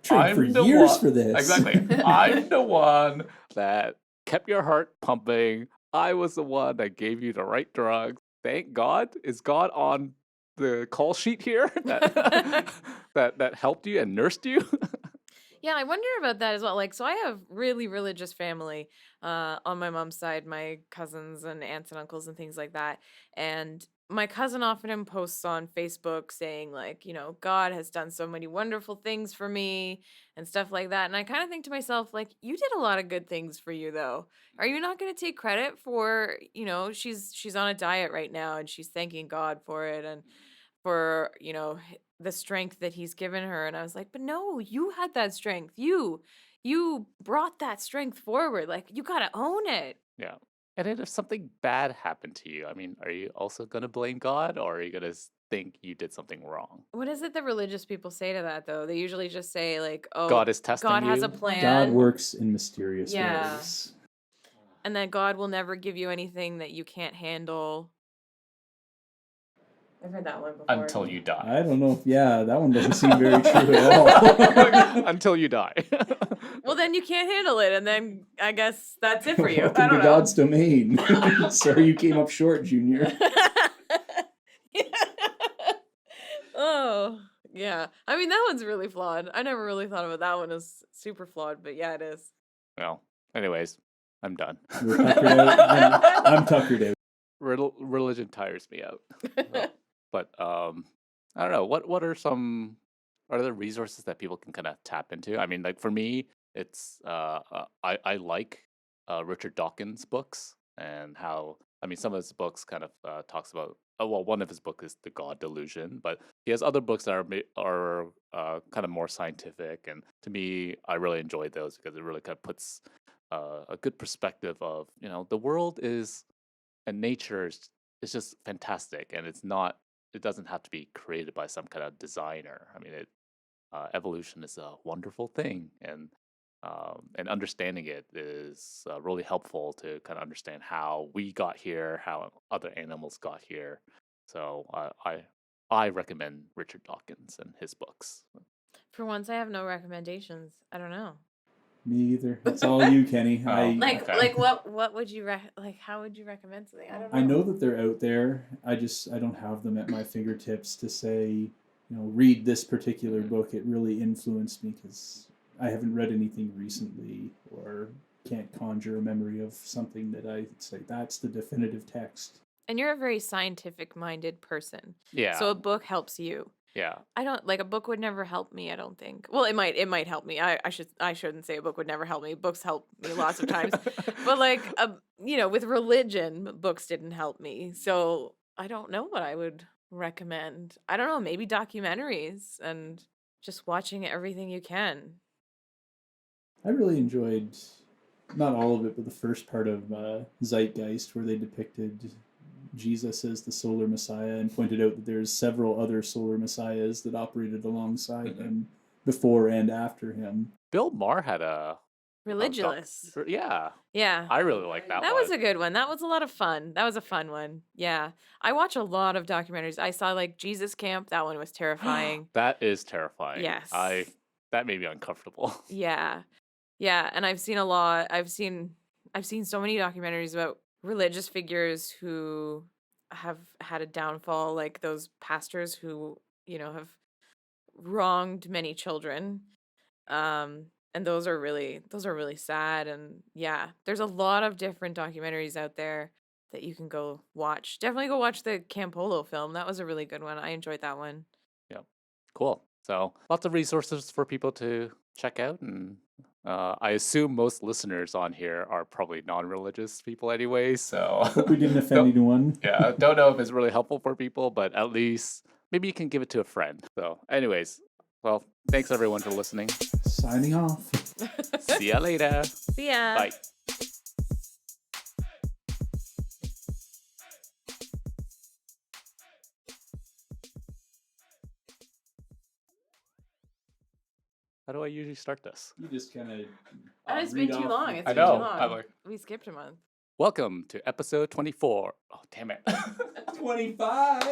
Speaker 1: trained for years for this.
Speaker 2: Exactly. I'm the one that kept your heart pumping. I was the one that gave you the right drugs. Thank God. Is God on the call sheet here that helped you and nursed you?
Speaker 3: Yeah, I wonder about that as well. So I have really religious family on my mom's side, my cousins and aunts and uncles and things like that. And my cousin often posts on Facebook saying God has done so many wonderful things for me and stuff like that. And I kind of think to myself, you did a lot of good things for you, though. Are you not going to take credit for, she's on a diet right now and she's thanking God for it and for, the strength that he's given her. And I was like, but no, you had that strength. You brought that strength forward. You got to own it.
Speaker 2: Yeah. And then if something bad happened to you, I mean, are you also going to blame God, or are you going to think you did something wrong?
Speaker 3: What is it that religious people say to that, though? They usually just say, oh,
Speaker 2: God is testing
Speaker 3: God has
Speaker 2: you.
Speaker 3: a plan.
Speaker 1: God works in mysterious ways.
Speaker 3: and that God will never give you anything that you can't handle. I've heard that one before.
Speaker 2: Until you die.
Speaker 1: I don't know if, that one doesn't seem very true at all.
Speaker 2: Until you die.
Speaker 3: Well, then you can't handle it, and then I guess that's it for you.
Speaker 1: Welcome
Speaker 3: I don't
Speaker 1: to
Speaker 3: know.
Speaker 1: God's domain. Sorry you came up short, Junior.
Speaker 3: Oh, yeah. I mean, that one's really flawed. I never really thought about that one as super flawed, but yeah, it is.
Speaker 2: Well, anyways, I'm done.
Speaker 1: We're tuckered out. I'm tuckered out.
Speaker 2: Religion tires me out. But I don't know. What are some other resources that people can kind of tap into? I mean, like for me, it's I like Richard Dawkins' books and how some of his books kind of talks about. Well, one of his books is The God Delusion, but he has other books that are kind of more scientific, and to me, I really enjoy those because it really kind of puts a good perspective of the world is and nature is just fantastic, and it doesn't have to be created by some kind of designer. I mean, evolution is a wonderful thing, and understanding it is really helpful to kind of understand how we got here, how other animals got here. So I recommend Richard Dawkins and his books.
Speaker 3: For once, I have no recommendations. I don't know.
Speaker 1: Me either. It's all you, Kenny.
Speaker 2: Oh.
Speaker 3: Like what would you how would you recommend something? I don't know.
Speaker 1: I know that they're out there. I don't have them at my fingertips to say, read this particular book. It really influenced me because I haven't read anything recently or can't conjure a memory of something that I say that's the definitive text.
Speaker 3: And you're a very scientific-minded person.
Speaker 2: Yeah.
Speaker 3: So a book helps you.
Speaker 2: Yeah.
Speaker 3: I don't a book would never help me, I don't think. Well, it might help me. I shouldn't say a book would never help me. Books help me lots of times. But with religion, books didn't help me. So I don't know what I would recommend. I don't know, maybe documentaries and just watching everything you can.
Speaker 1: I really enjoyed not all of it, but the first part of Zeitgeist, where they depicted Jesus as the solar messiah and pointed out that there's several other solar messiahs that operated alongside him before and after him.
Speaker 2: Bill Maher had a
Speaker 3: Religulous.
Speaker 2: Yeah.
Speaker 3: Yeah.
Speaker 2: I really like that one.
Speaker 3: That was a good one. That was a lot of fun. That was a fun one. Yeah. I watch a lot of documentaries. I saw Jesus Camp. That one was terrifying.
Speaker 2: That is terrifying.
Speaker 3: Yes.
Speaker 2: That made me uncomfortable.
Speaker 3: Yeah. Yeah. And I've seen a lot. I've seen so many documentaries about religious figures who have had a downfall, like those pastors who, have wronged many children. And those are really sad. And yeah, there's a lot of different documentaries out there that you can go watch. Definitely go watch the Campolo film. That was a really good one. I enjoyed that one.
Speaker 2: Yeah. Cool. So lots of resources for people to check out. And I assume most listeners on here are probably non-religious people anyway. So
Speaker 1: hope we didn't offend anyone.
Speaker 2: Yeah. Don't know if it's really helpful for people, but at least maybe you can give it to a friend. So anyways, well, thanks everyone for listening.
Speaker 1: Signing off.
Speaker 2: See ya later.
Speaker 3: See ya.
Speaker 2: Bye. How do I usually start this?
Speaker 1: You just kind of.
Speaker 3: It's been too long. It's
Speaker 2: I
Speaker 3: been
Speaker 2: know.
Speaker 3: too long. We skipped a month.
Speaker 2: Welcome to episode 24. Oh, damn it.
Speaker 1: 25.